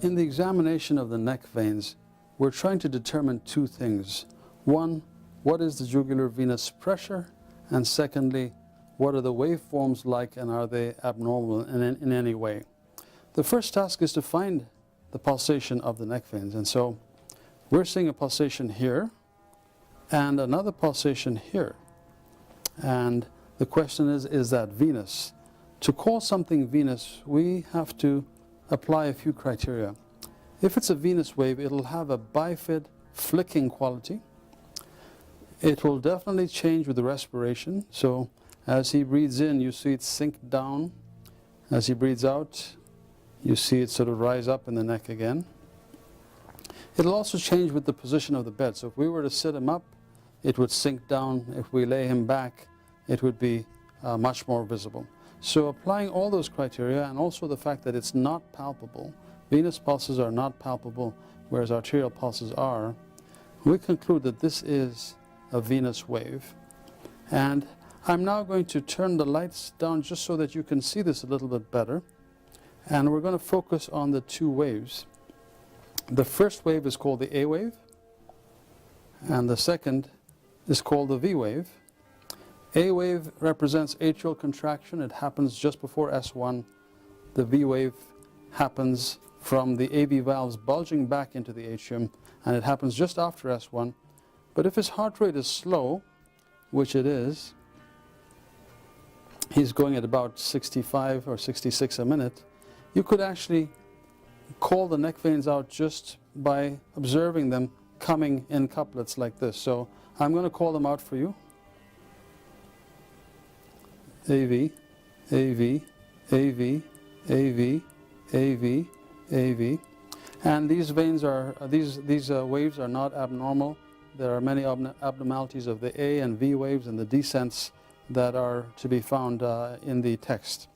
In the examination of the neck veins, we're trying to determine two things. One, what is the jugular venous pressure? And secondly, what are the waveforms like, and are they abnormal in any way? The first task is to find the pulsation of the neck veins. And so we're seeing a pulsation here and another pulsation here. And the question is that venous? To call something venous, we have to apply a few criteria. If it's a venous wave, it'll have a bifid flicking quality. It will definitely change with the respiration. So as he breathes in, you see it sink down. As he breathes out, you see it sort of rise up in the neck again. It'll also change with the position of the bed. So if we were to sit him up, it would sink down. If we lay him back, it would be much more visible. So applying all those criteria, and also the fact that it's not palpable, venous pulses are not palpable, whereas arterial pulses are, we conclude that this is a venous wave. And I'm now going to turn the lights down just so that you can see this a little bit better. And we're going to focus on the two waves. The first wave is called the A wave, and the second is called the V wave. A wave represents atrial contraction. It happens just before S1. The V wave happens from the AV valves bulging back into the atrium, and it happens just after S1. But if his heart rate is slow, which it is, he's going at about 65 or 66 a minute, you could actually call the neck veins out just by observing them coming in couplets like this. So I'm going to call them out for you. AV, AV, AV, AV, AV, AV. And these veins are, these waves are not abnormal. There are many abnormalities of the A and V waves and the descents that are to be found in the text.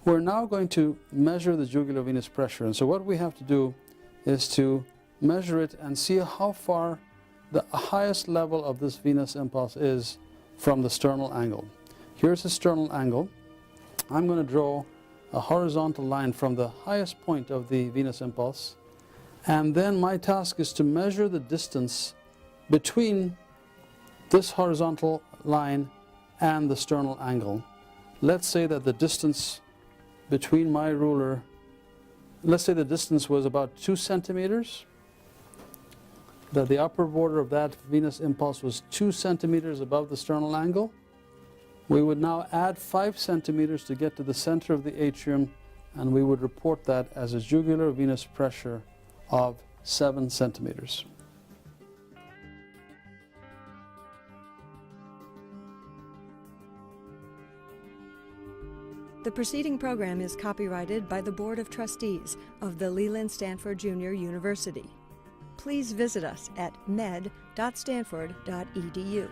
We're now going to measure the jugular venous pressure. And so what we have to do is to measure it and see how far the highest level of this venous impulse is from the sternal angle. Here's the sternal angle. I'm going to draw a horizontal line from the highest point of the venous impulse. And then my task is to measure the distance between this horizontal line and the sternal angle. Let's say that the distance between my ruler, let's say the distance was about 2 centimeters, that the upper border of that venous impulse was 2 centimeters above the sternal angle. We would now add 5 centimeters to get to the center of the atrium, and we would report that as a jugular venous pressure of 7 centimeters. The preceding program is copyrighted by the Board of Trustees of the Leland Stanford Junior University. Please visit us at med.stanford.edu.